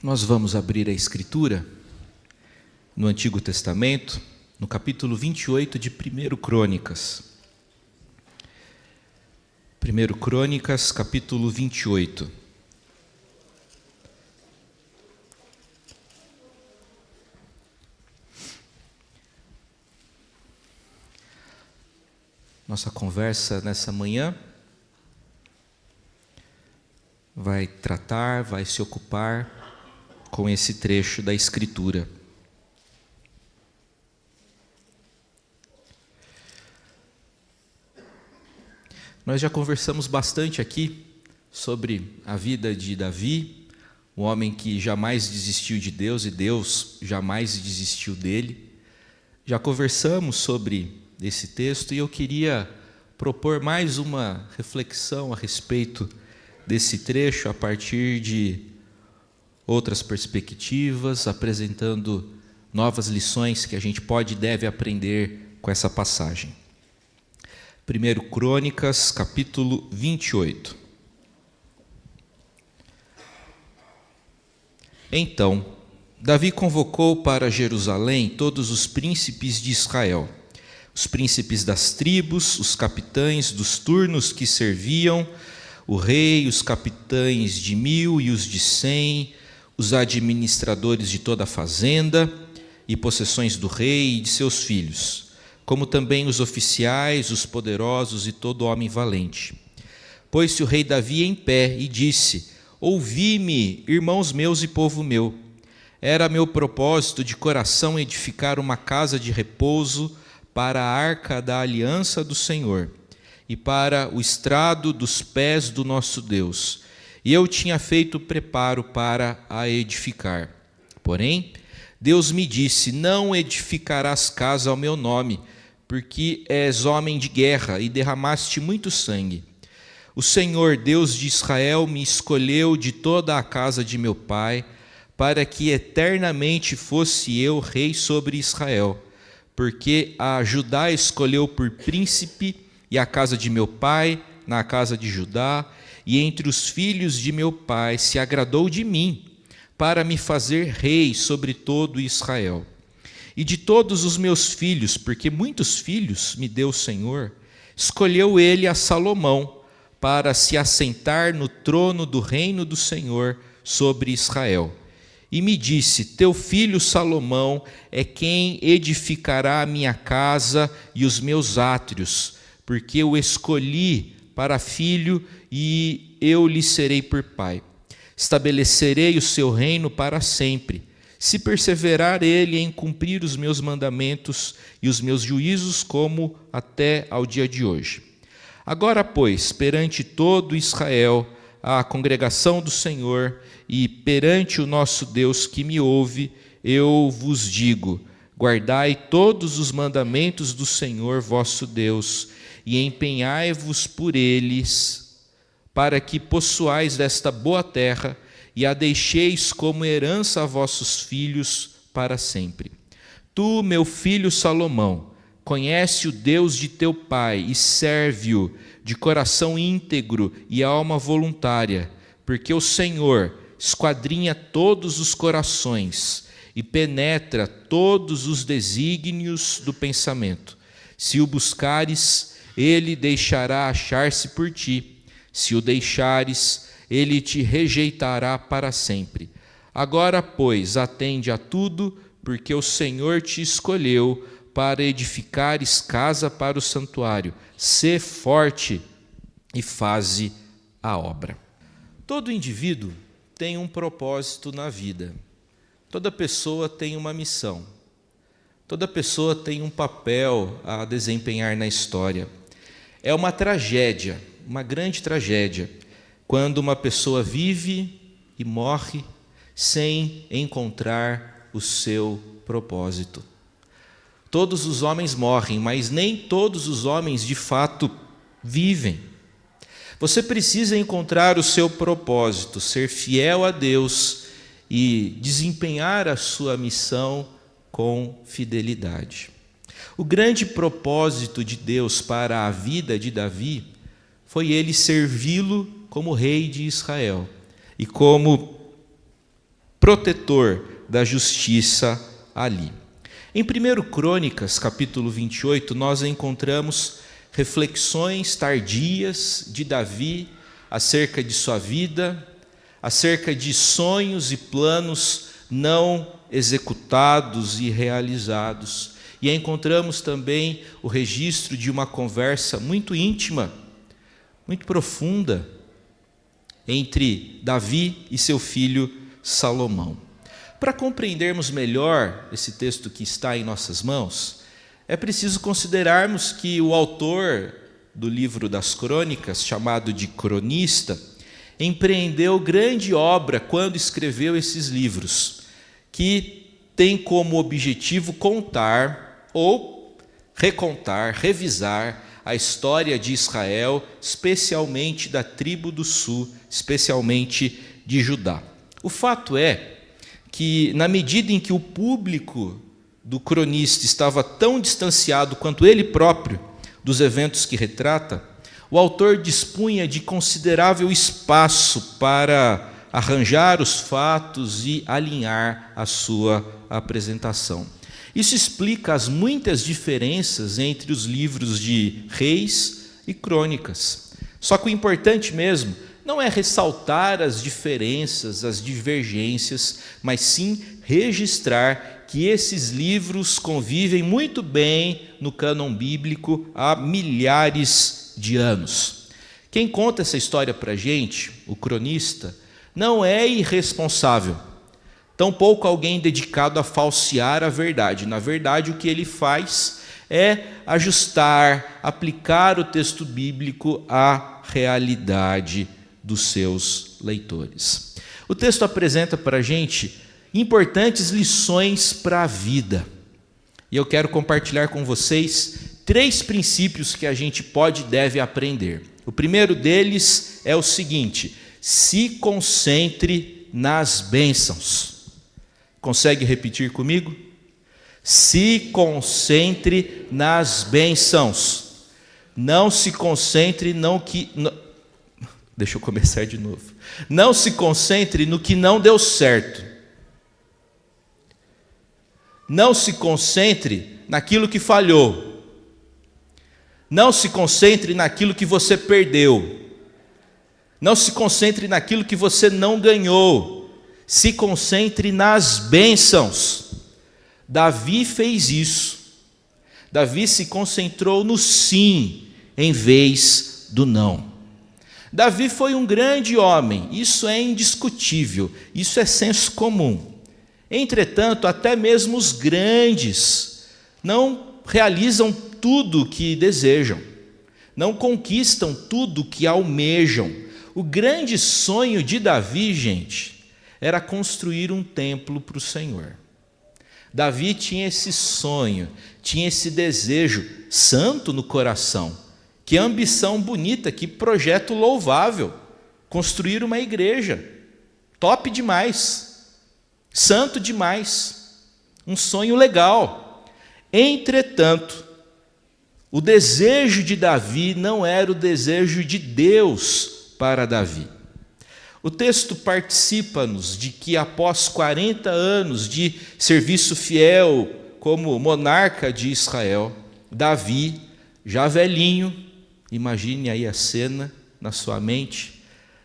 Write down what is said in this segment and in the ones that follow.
Nós vamos abrir a Escritura no Antigo Testamento, no capítulo 28 de 1 Crônicas. 1 Crônicas, capítulo 28. Nossa conversa nessa manhã vai se ocupar com esse trecho da Escritura. Nós já conversamos bastante aqui sobre a vida de Davi, um homem que jamais desistiu de Deus e Deus jamais desistiu dele. Já conversamos sobre esse texto e eu queria propor mais uma reflexão a respeito desse trecho a partir de outras perspectivas, apresentando novas lições que a gente pode e deve aprender com essa passagem. 1 Crônicas, capítulo 28. Então, Davi convocou para Jerusalém todos os príncipes de Israel, os príncipes das tribos, os capitães dos turnos que serviam o rei, os capitães de 1000 e os de 100, os administradores de toda a fazenda e possessões do rei e de seus filhos, como também os oficiais, os poderosos e todo homem valente. Pôs-se o rei Davi em pé e disse: Ouvi-me, irmãos meus e povo meu. Era meu propósito de coração edificar uma casa de repouso para a arca da aliança do Senhor e para o estrado dos pés do nosso Deus. E eu tinha feito preparo para a edificar. Porém, Deus me disse: Não edificarás casa ao meu nome, porque és homem de guerra e derramaste muito sangue. O Senhor, Deus de Israel, me escolheu de toda a casa de meu pai, para que eternamente fosse eu rei sobre Israel, porque a Judá escolheu por príncipe, e a casa de meu pai na casa de Judá, e entre os filhos de meu pai se agradou de mim, para me fazer rei sobre todo Israel. E de todos os meus filhos, porque muitos filhos me deu o Senhor, escolheu ele a Salomão, para se assentar no trono do reino do Senhor sobre Israel. E me disse: Teu filho Salomão é quem edificará a minha casa e os meus átrios, porque eu escolhi para filho e eu lhe serei por pai. Estabelecerei o seu reino para sempre, se perseverar ele em cumprir os meus mandamentos e os meus juízos, como até ao dia de hoje. Agora, pois, perante todo Israel, a congregação do Senhor, e perante o nosso Deus que me ouve, eu vos digo: guardai todos os mandamentos do Senhor vosso Deus, e empenhai-vos por eles, para que possuais desta boa terra, e a deixeis como herança a vossos filhos para sempre. Tu, meu filho Salomão, conhece o Deus de teu pai, e serve-o de coração íntegro e alma voluntária, porque o Senhor esquadrinha todos os corações, e penetra todos os desígnios do pensamento. Se o buscares, ele deixará achar-se por ti. Se o deixares, ele te rejeitará para sempre. Agora, pois, atende a tudo, porque o Senhor te escolheu para edificares casa para o santuário. Sê forte e faze a obra. Todo indivíduo tem um propósito na vida. Toda pessoa tem uma missão. Toda pessoa tem um papel a desempenhar na história. É uma tragédia, uma grande tragédia, quando uma pessoa vive e morre sem encontrar o seu propósito. Todos os homens morrem, mas nem todos os homens de fato vivem. Você precisa encontrar o seu propósito, ser fiel a Deus e desempenhar a sua missão com fidelidade. O grande propósito de Deus para a vida de Davi foi ele servi-lo como rei de Israel e como protetor da justiça ali. Em 1 Crônicas, capítulo 28, nós encontramos reflexões tardias de Davi acerca de sua vida, acerca de sonhos e planos não executados e realizados. E encontramos também o registro de uma conversa muito íntima, muito profunda, entre Davi e seu filho Salomão. Para compreendermos melhor esse texto que está em nossas mãos, é preciso considerarmos que o autor do livro das Crônicas, chamado de cronista, empreendeu grande obra quando escreveu esses livros, que tem como objetivo contar ou recontar, revisar a história de Israel, especialmente da tribo do sul, especialmente de Judá. O fato é que, na medida em que o público do cronista estava tão distanciado quanto ele próprio dos eventos que retrata, o autor dispunha de considerável espaço para arranjar os fatos e alinhar a sua apresentação. Isso explica as muitas diferenças entre os livros de Reis e Crônicas. Só que o importante mesmo não é ressaltar as diferenças, as divergências, mas sim registrar que esses livros convivem muito bem no cânon bíblico há milhares de anos. Quem conta essa história para a gente, o cronista, não é irresponsável, tampouco alguém dedicado a falsear a verdade. Na verdade, o que ele faz é ajustar, aplicar o texto bíblico à realidade dos seus leitores. O texto apresenta para a gente importantes lições para a vida. E eu quero compartilhar com vocês 3 princípios que a gente pode e deve aprender. O primeiro deles é o seguinte: se concentre nas bênçãos. Consegue repetir comigo? Se concentre nas bênçãos. Não se concentre Deixa eu começar de novo. Não se concentre no que não deu certo. Não se concentre naquilo que falhou. Não se concentre naquilo que você perdeu. Não se concentre naquilo que você não ganhou. Se concentre nas bênçãos. Davi fez isso. Davi se concentrou no sim em vez do não. Davi foi um grande homem, isso é indiscutível, isso é senso comum. Entretanto, até mesmo os grandes não realizam tudo o que desejam, não conquistam tudo o que almejam. O grande sonho de Davi, gente, era construir um templo para o Senhor. Davi tinha esse sonho, tinha esse desejo santo no coração. Que ambição bonita, que projeto louvável, construir uma igreja, top demais, santo demais, um sonho legal. Entretanto, o desejo de Davi não era o desejo de Deus para Davi. O texto participa-nos de que após 40 anos de serviço fiel como monarca de Israel, Davi, já velhinho, imagine aí a cena na sua mente.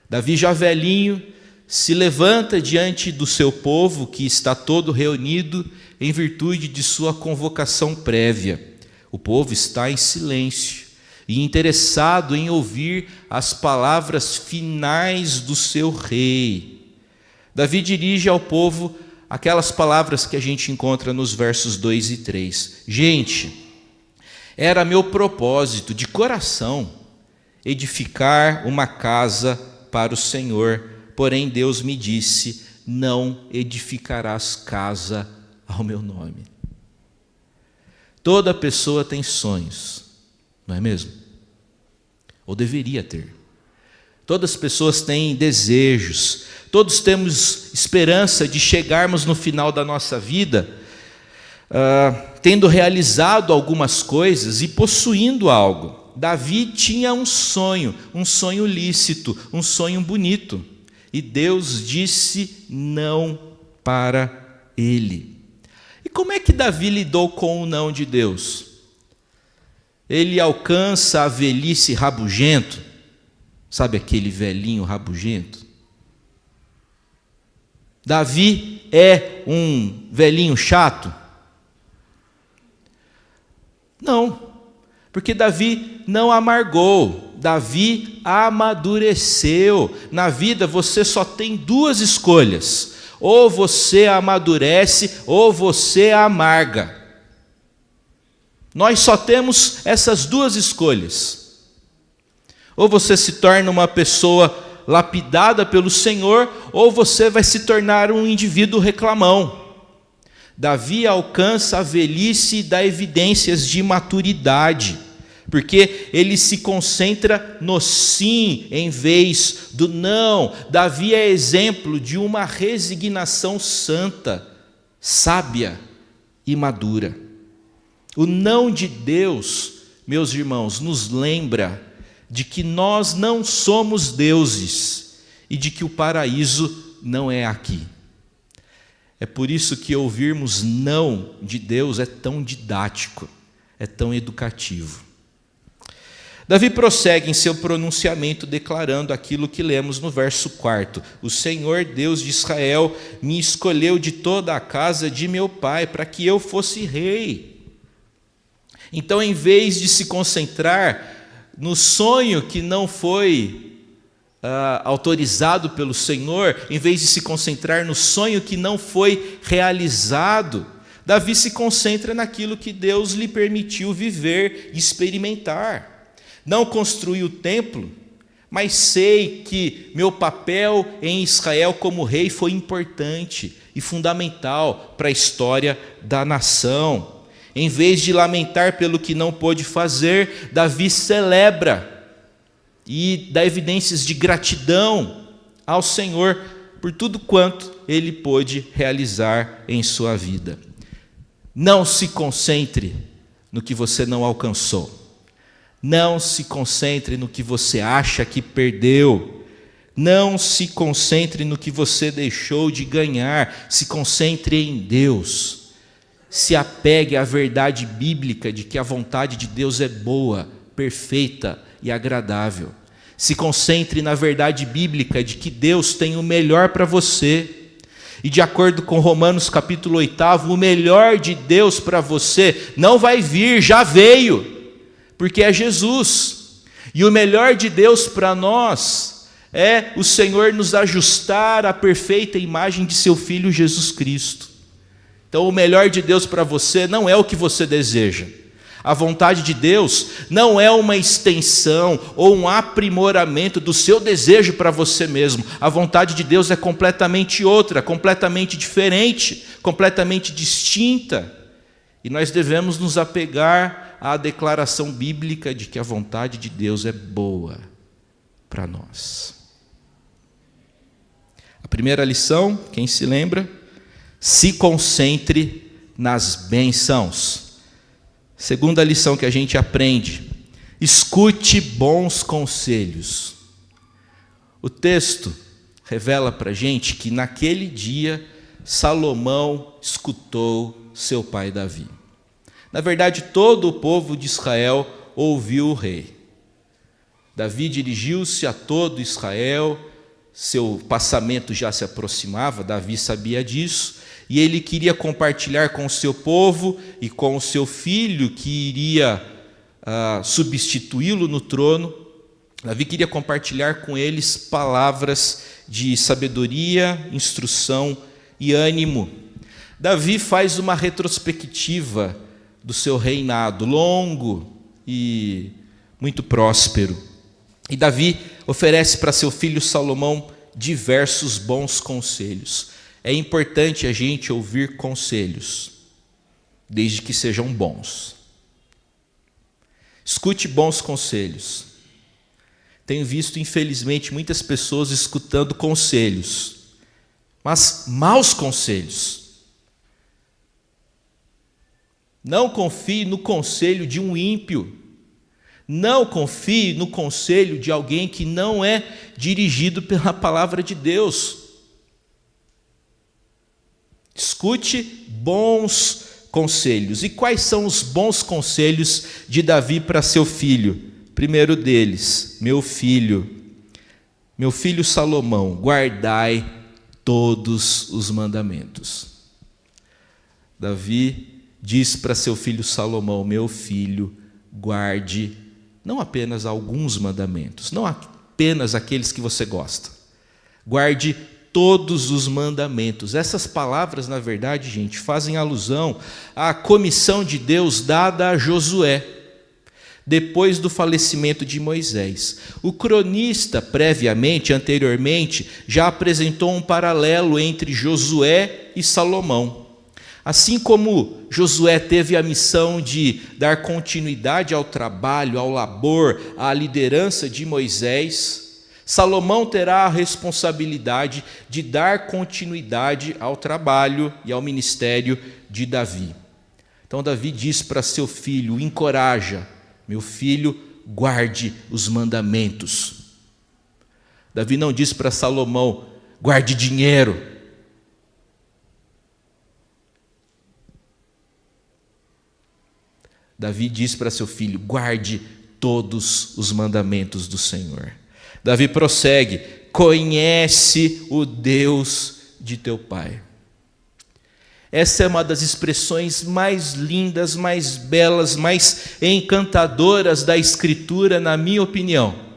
Davi, já velhinho, se levanta diante do seu povo, que está todo reunido em virtude de sua convocação prévia. O povo está em silêncio e interessado em ouvir as palavras finais do seu rei. Davi dirige ao povo aquelas palavras que a gente encontra nos versos 2 e 3. Gente, era meu propósito de coração edificar uma casa para o Senhor, porém Deus me disse: não edificarás casa ao meu nome. Toda pessoa tem sonhos, não é mesmo? Ou deveria ter. Todas as pessoas têm desejos, todos temos esperança de chegarmos no final da nossa vida tendo realizado algumas coisas e possuindo algo. Davi tinha um sonho lícito, um sonho bonito. E Deus disse não para ele. E como é que Davi lidou com o não de Deus? Ele alcança a velhice rabugento, sabe aquele velhinho rabugento? Davi é um velhinho chato? Não, porque Davi não amargou, Davi amadureceu. Na vida você só tem duas escolhas: ou você amadurece ou você amarga. Nós só temos essas duas escolhas. Ou você se torna uma pessoa lapidada pelo Senhor, ou você vai se tornar um indivíduo reclamão. Davi alcança a velhice e dá evidências de maturidade, porque ele se concentra no sim em vez do não. Davi é exemplo de uma resignação santa, sábia e madura. O não de Deus, meus irmãos, nos lembra de que nós não somos deuses e de que o paraíso não é aqui. É por isso que ouvirmos não de Deus é tão didático, é tão educativo. Davi prossegue em seu pronunciamento declarando aquilo que lemos no verso 4. O Senhor Deus de Israel me escolheu de toda a casa de meu pai para que eu fosse rei. Então, em vez de se concentrar no sonho que não foi autorizado pelo Senhor, em vez de se concentrar no sonho que não foi realizado, Davi se concentra naquilo que Deus lhe permitiu viver e experimentar. Não construí o templo, mas sei que meu papel em Israel como rei foi importante e fundamental para a história da nação. Em vez de lamentar pelo que não pôde fazer, Davi celebra e dá evidências de gratidão ao Senhor por tudo quanto ele pôde realizar em sua vida. Não se concentre no que você não alcançou. Não se concentre no que você acha que perdeu. Não se concentre no que você deixou de ganhar. Se concentre em Deus. Se apegue à verdade bíblica de que a vontade de Deus é boa, perfeita e agradável. Se concentre na verdade bíblica de que Deus tem o melhor para você. E de acordo com Romanos capítulo 8, o melhor de Deus para você não vai vir, já veio, porque é Jesus. E o melhor de Deus para nós é o Senhor nos ajustar à perfeita imagem de seu Filho Jesus Cristo. Então o melhor de Deus para você não é o que você deseja. A vontade de Deus não é uma extensão ou um aprimoramento do seu desejo para você mesmo. A vontade de Deus é completamente outra, completamente diferente, completamente distinta. E nós devemos nos apegar à declaração bíblica de que a vontade de Deus é boa para nós. A primeira lição, quem se lembra? Se concentre nas bênçãos. Segunda lição que a gente aprende: escute bons conselhos. O texto revela para a gente que naquele dia Salomão escutou seu pai Davi. Na verdade, todo o povo de Israel ouviu o rei. Davi dirigiu-se a todo Israel, seu passamento já se aproximava, Davi sabia disso, e ele queria compartilhar com o seu povo e com o seu filho, que iria substituí-lo no trono. Davi queria compartilhar com eles palavras de sabedoria, instrução e ânimo. Davi faz uma retrospectiva do seu reinado longo e muito próspero. E Davi oferece para seu filho Salomão diversos bons conselhos. É importante a gente ouvir conselhos, desde que sejam bons. Escute bons conselhos. Tenho visto, infelizmente, muitas pessoas escutando conselhos, mas maus conselhos. Não confie no conselho de um ímpio. Não confie no conselho de alguém que não é dirigido pela palavra de Deus. Escute bons conselhos. E quais são os bons conselhos de Davi para seu filho? Primeiro deles, meu filho Salomão, guardai todos os mandamentos. Davi diz para seu filho Salomão, meu filho, guarde não apenas alguns mandamentos, não apenas aqueles que você gosta. Guarde todos os mandamentos. Essas palavras, na verdade, gente, fazem alusão à comissão de Deus dada a Josué, depois do falecimento de Moisés. O cronista, anteriormente, já apresentou um paralelo entre Josué e Salomão. Assim como Josué teve a missão de dar continuidade ao trabalho, ao labor, à liderança de Moisés, Salomão terá a responsabilidade de dar continuidade ao trabalho e ao ministério de Davi. Então Davi diz para seu filho, o encoraja, meu filho, guarde os mandamentos. Davi não diz para Salomão, guarde dinheiro. Davi diz para seu filho, guarde todos os mandamentos do Senhor. Davi prossegue, conhece o Deus de teu pai. Essa é uma das expressões mais lindas, mais belas, mais encantadoras da Escritura, na minha opinião.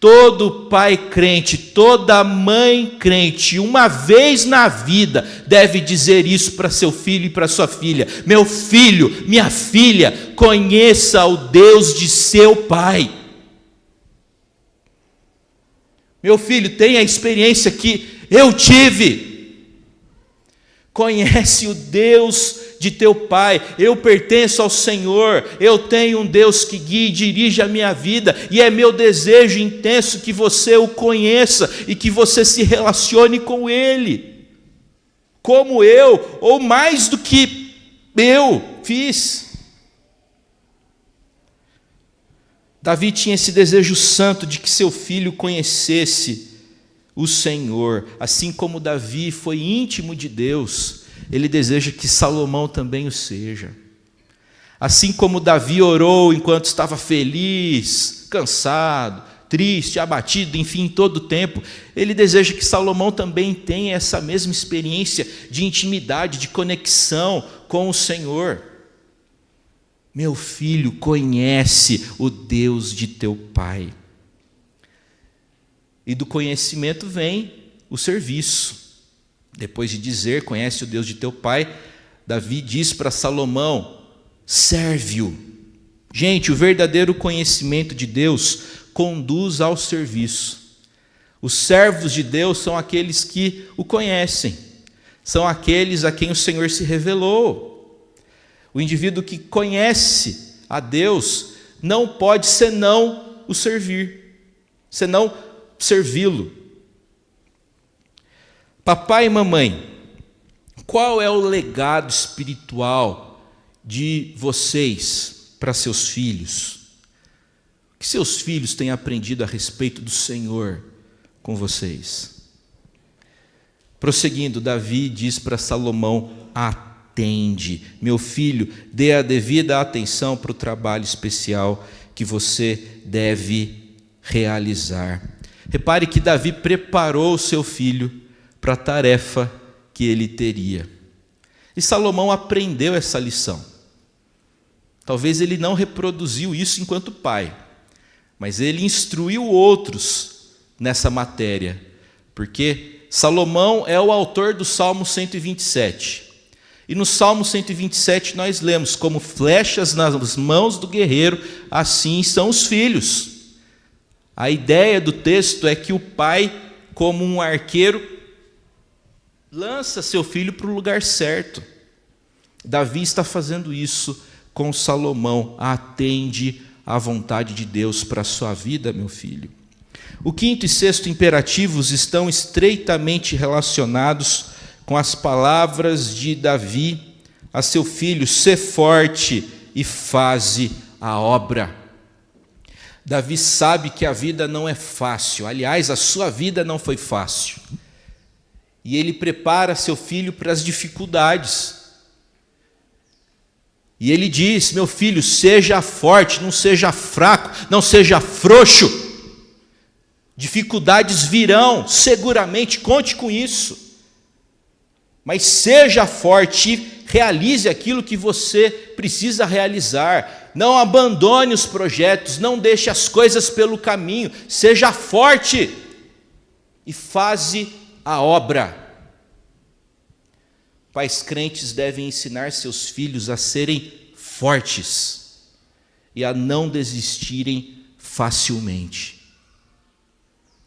Todo pai crente, toda mãe crente, uma vez na vida, deve dizer isso para seu filho e para sua filha. Meu filho, minha filha, conheça o Deus de seu pai. Meu filho, tenha a experiência que eu tive. Conhece o Deus de teu pai. Eu pertenço ao Senhor. Eu tenho um Deus que guia e dirige a minha vida. E é meu desejo intenso que você o conheça e que você se relacione com Ele. Como eu, ou mais do que eu fiz. Davi tinha esse desejo santo de que seu filho conhecesse o Senhor. Assim como Davi foi íntimo de Deus, ele deseja que Salomão também o seja. Assim como Davi orou enquanto estava feliz, cansado, triste, abatido, enfim, em todo o tempo, ele deseja que Salomão também tenha essa mesma experiência de intimidade, de conexão com o Senhor. Meu filho, conhece o Deus de teu pai. E do conhecimento vem o serviço. Depois de dizer, conhece o Deus de teu pai, Davi diz para Salomão, serve-o. Gente, o verdadeiro conhecimento de Deus conduz ao serviço. Os servos de Deus são aqueles que o conhecem, são aqueles a quem o Senhor se revelou. O indivíduo que conhece a Deus não pode senão o servir, senão servi-lo. Papai e mamãe, qual é o legado espiritual de vocês para seus filhos? O que seus filhos têm aprendido a respeito do Senhor com vocês? Prosseguindo, Davi diz para Salomão, atende, meu filho, dê a devida atenção para o trabalho especial que você deve realizar. Repare que Davi preparou o seu filho para a tarefa que ele teria. E Salomão aprendeu essa lição. Talvez ele não reproduziu isso enquanto pai, mas ele instruiu outros nessa matéria, porque Salomão é o autor do Salmo 127. E no Salmo 127 nós lemos, como flechas nas mãos do guerreiro, assim são os filhos. A ideia do texto é que o pai, como um arqueiro, lança seu filho para o lugar certo. Davi está fazendo isso com Salomão. Atende à vontade de Deus para a sua vida, meu filho. O quinto e sexto imperativos estão estreitamente relacionados com as palavras de Davi a seu filho: sê forte e faze a obra. Davi sabe que a vida não é fácil. Aliás, a sua vida não foi fácil. e ele prepara seu filho para as dificuldades. E ele diz: meu filho, seja forte, não seja fraco, não seja frouxo. Dificuldades virão, seguramente, conte com isso. Mas seja forte, realize aquilo que você precisa realizar. Não abandone os projetos, não deixe as coisas pelo caminho. Seja forte e faze a obra. Pais crentes devem ensinar seus filhos a serem fortes e a não desistirem facilmente.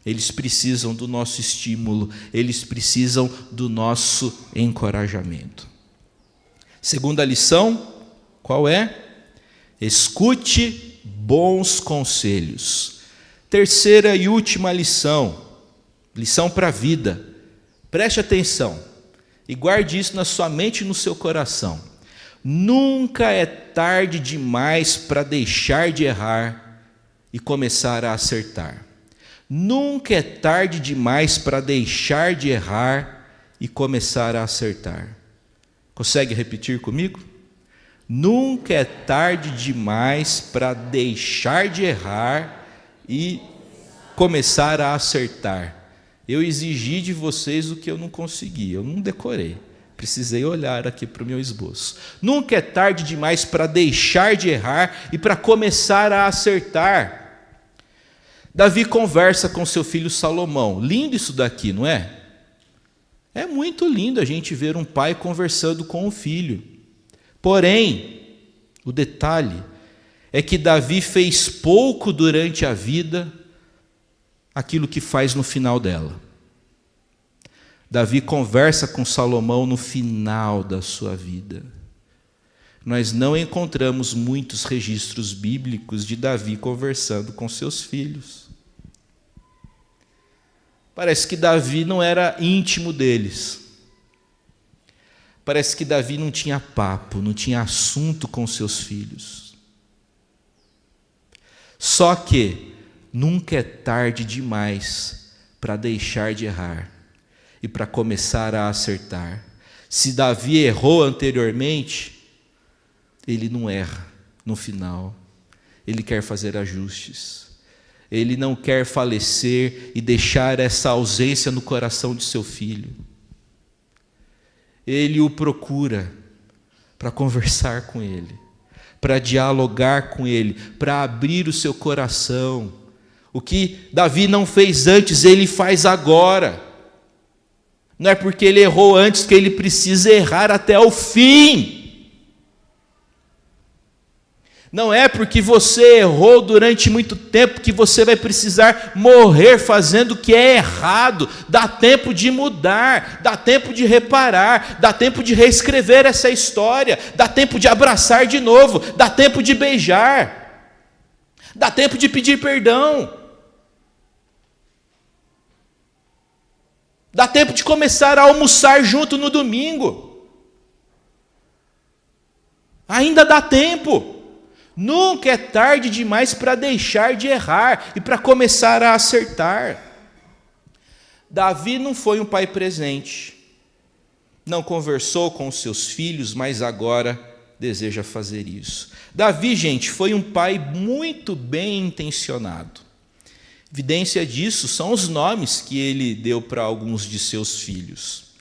Eles precisam do nosso estímulo, eles precisam do nosso encorajamento. Segunda lição, qual é? Escute bons conselhos. Terceira e última lição, lição para a vida. Preste atenção e guarde isso na sua mente e no seu coração. Nunca é tarde demais para deixar de errar e começar a acertar. Nunca é tarde demais para deixar de errar e começar a acertar. Consegue repetir comigo? Nunca é tarde demais para deixar de errar e começar a acertar. Eu exigi de vocês o que eu não consegui, eu não decorei. Precisei olhar aqui para o meu esboço. Nunca é tarde demais para deixar de errar e para começar a acertar. Davi conversa com seu filho Salomão. Lindo isso daqui, não é? É muito lindo a gente ver um pai conversando com o filho. Porém, o detalhe é que Davi fez pouco durante a vida aquilo que faz no final dela. Davi conversa com Salomão no final da sua vida. Nós não encontramos muitos registros bíblicos de Davi conversando com seus filhos. Parece que Davi não era íntimo deles. Parece que Davi não tinha papo, não tinha assunto com seus filhos. Só que nunca é tarde demais para deixar de errar e para começar a acertar. Se Davi errou anteriormente, ele não erra no final. Ele quer fazer ajustes. Ele não quer falecer e deixar essa ausência no coração de seu filho. Ele o procura para conversar com ele, para dialogar com ele, para abrir o seu coração. O que Davi não fez antes, ele faz agora. Não é porque ele errou antes que ele precisa errar até o fim. Não é porque você errou durante muito tempo que você vai precisar morrer fazendo o que é errado. Dá tempo de mudar, dá tempo de reparar, dá tempo de reescrever essa história, dá tempo de abraçar de novo, dá tempo de beijar, dá tempo de pedir perdão. Dá tempo de começar a almoçar junto no domingo. Ainda dá tempo. Nunca é tarde demais para deixar de errar e para começar a acertar. Davi não foi um pai presente. Não conversou com os seus filhos, mas agora deseja fazer isso. Davi, gente, foi um pai muito bem intencionado. Evidência disso são os nomes que ele deu para alguns de seus filhos.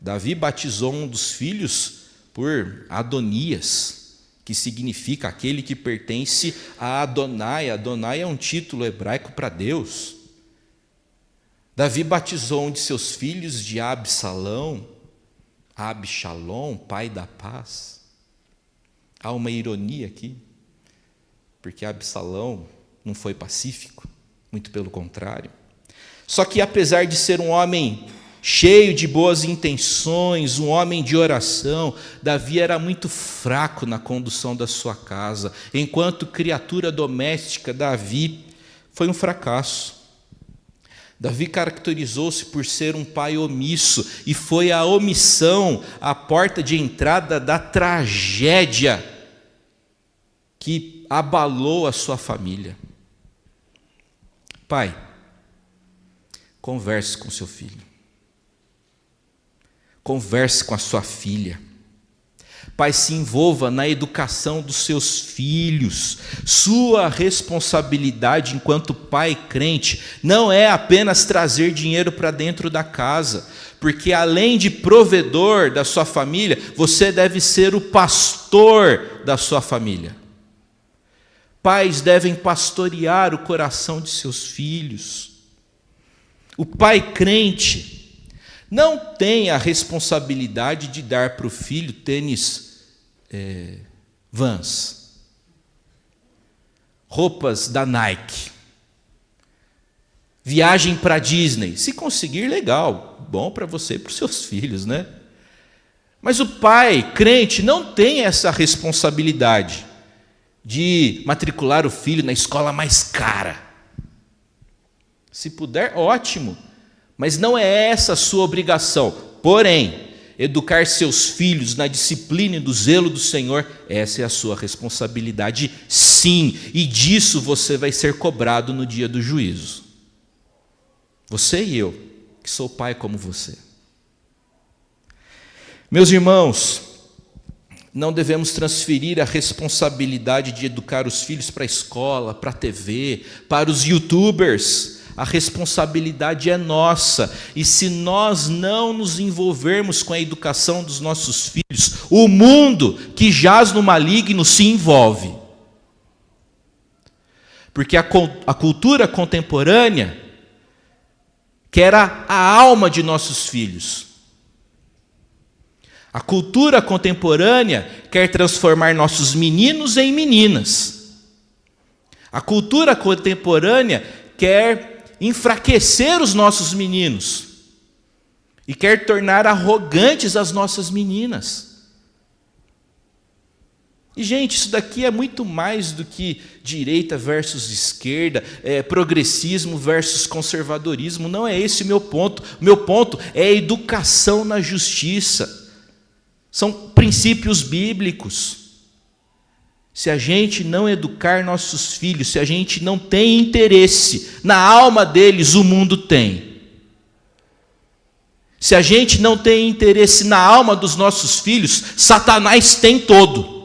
Davi batizou um dos filhos por Adonias, que significa aquele que pertence a Adonai. Adonai é um título hebraico para Deus. Davi batizou um de seus filhos de Absalão, pai da paz. Há uma ironia aqui, porque Absalão não foi pacífico, muito pelo contrário. Só que apesar de ser um homem cheio de boas intenções, um homem de oração, Davi era muito fraco na condução da sua casa. Enquanto criatura doméstica, Davi foi um fracasso. Davi caracterizou-se por ser um pai omisso, e foi a omissão a porta de entrada da tragédia que abalou a sua família. Pai, converse com seu filho. Converse com a sua filha. Pai, se envolva na educação dos seus filhos. Sua responsabilidade enquanto pai crente não é apenas trazer dinheiro para dentro da casa, porque além de provedor da sua família, você deve ser o pastor da sua família. Pais devem pastorear o coração de seus filhos. O pai crente não tem a responsabilidade de dar para o filho tênis Vans, roupas da Nike, viagem para Disney. Se conseguir, legal, bom para você e para os seus filhos, né? Mas o pai crente não tem essa responsabilidade de matricular o filho na escola mais cara. Se puder, ótimo, mas não é essa a sua obrigação. Porém, educar seus filhos na disciplina e do zelo do Senhor, essa é a sua responsabilidade, sim, e disso você vai ser cobrado no dia do juízo. Você e eu, que sou pai como você. Meus irmãos, não devemos transferir a responsabilidade de educar os filhos para a escola, para a TV, para os youtubers. A responsabilidade é nossa, e se nós não nos envolvermos com a educação dos nossos filhos, o mundo que jaz no maligno se envolve. Porque a cultura contemporânea quer a alma de nossos filhos. A cultura contemporânea quer transformar nossos meninos em meninas. A cultura contemporânea quer enfraquecer os nossos meninos e quer tornar arrogantes as nossas meninas. E, gente, isso daqui é muito mais do que direita versus esquerda, progressismo versus conservadorismo. Não é esse o meu ponto. O meu ponto é a educação na justiça. São princípios bíblicos. Se a gente não educar nossos filhos, se a gente não tem interesse na alma deles, o mundo tem. Se a gente não tem interesse na alma dos nossos filhos, Satanás tem todo.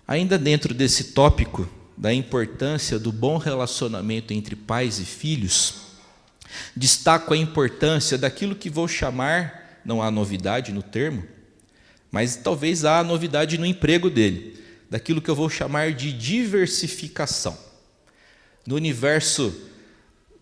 Ainda dentro desse tópico da importância do bom relacionamento entre pais e filhos, destaco a importância daquilo que vou chamar, não há novidade no termo, mas talvez há novidade no emprego dele, daquilo que eu vou chamar de diversificação. No universo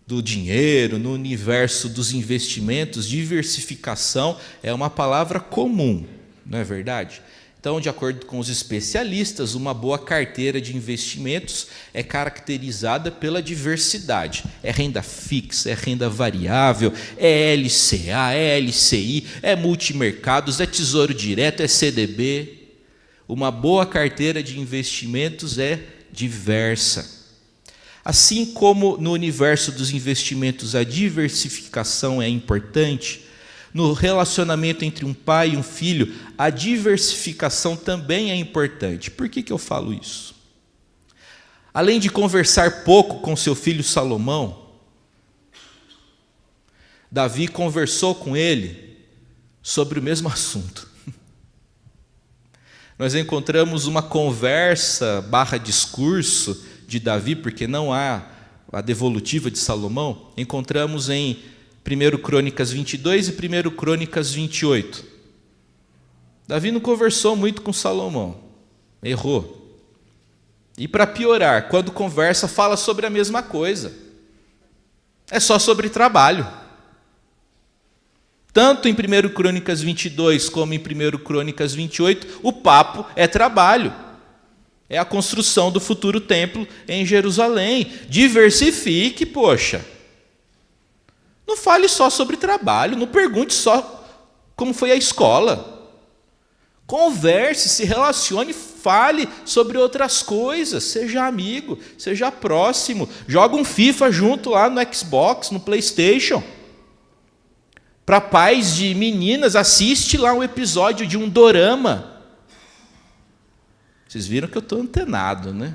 do dinheiro, no universo dos investimentos, diversificação é uma palavra comum, não é verdade? Então, de acordo com os especialistas, uma boa carteira de investimentos é caracterizada pela diversidade. É renda fixa, é renda variável, é LCA, é LCI, é multimercados, é tesouro direto, é CDB. Uma boa carteira de investimentos é diversa. Assim como no universo dos investimentos a diversificação é importante, no relacionamento entre um pai e um filho, a diversificação também é importante. Por que eu falo isso? Além de conversar pouco com seu filho Salomão, Davi conversou com ele sobre o mesmo assunto. Nós encontramos uma conversa / discurso de Davi, porque não há a devolutiva de Salomão, encontramos em 1 Crônicas 22 e 1 Crônicas 28. Davi não conversou muito com Salomão, errou. E para piorar, quando conversa, fala sobre a mesma coisa. É só sobre trabalho. Tanto em 1 Crônicas 22 como em 1 Crônicas 28, o papo é trabalho. É a construção do futuro templo em Jerusalém. Diversifique, poxa. Não fale só sobre trabalho, não pergunte só como foi a escola. Converse, se relacione, fale sobre outras coisas, seja amigo, seja próximo. Joga um FIFA junto lá no Xbox, no PlayStation. Para pais de meninas, assiste lá um episódio de um dorama. Vocês viram que eu estou antenado, né?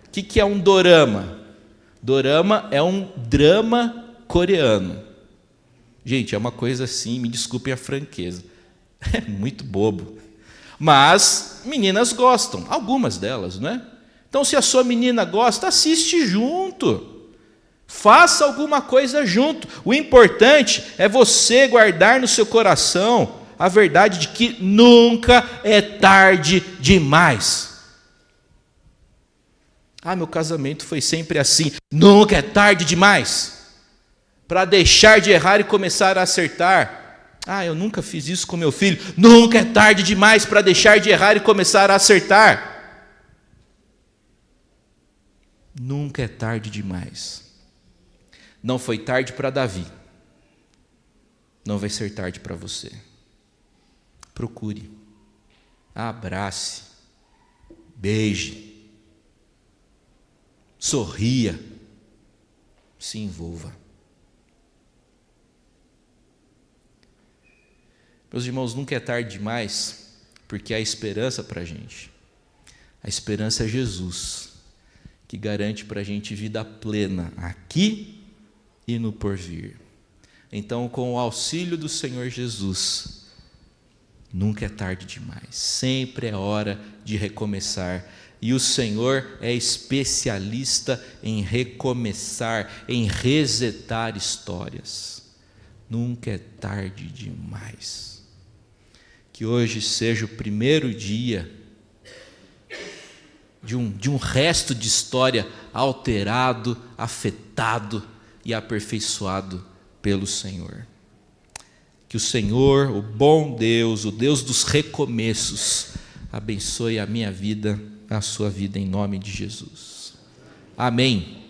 O que é um dorama? Dorama é um drama coreano. Gente, é uma coisa assim, me desculpem a franqueza, é muito bobo. Mas meninas gostam, algumas delas, não é? Então, se a sua menina gosta, assiste junto. Faça alguma coisa junto. O importante é você guardar no seu coração a verdade de que nunca é tarde demais. Meu casamento foi sempre assim. Nunca é tarde demais para deixar de errar e começar a acertar. Eu nunca fiz isso com meu filho. Nunca é tarde demais para deixar de errar e começar a acertar. Nunca é tarde demais. Não foi tarde para Davi. Não vai ser tarde para você. Procure. Abrace. Beije. Sorria. Se envolva. Meus irmãos, nunca é tarde demais, porque há esperança para a gente. A esperança é Jesus, que garante para a gente vida plena, aqui e no porvir. Então, com o auxílio do Senhor Jesus, nunca é tarde demais, sempre é hora de recomeçar. E o Senhor é especialista em recomeçar, em resetar histórias. Nunca é tarde demais. Que hoje seja o primeiro dia de um resto de história alterado, afetado e aperfeiçoado pelo Senhor. Que o Senhor, o bom Deus, o Deus dos recomeços, abençoe a minha vida, a sua vida, em nome de Jesus. Amém.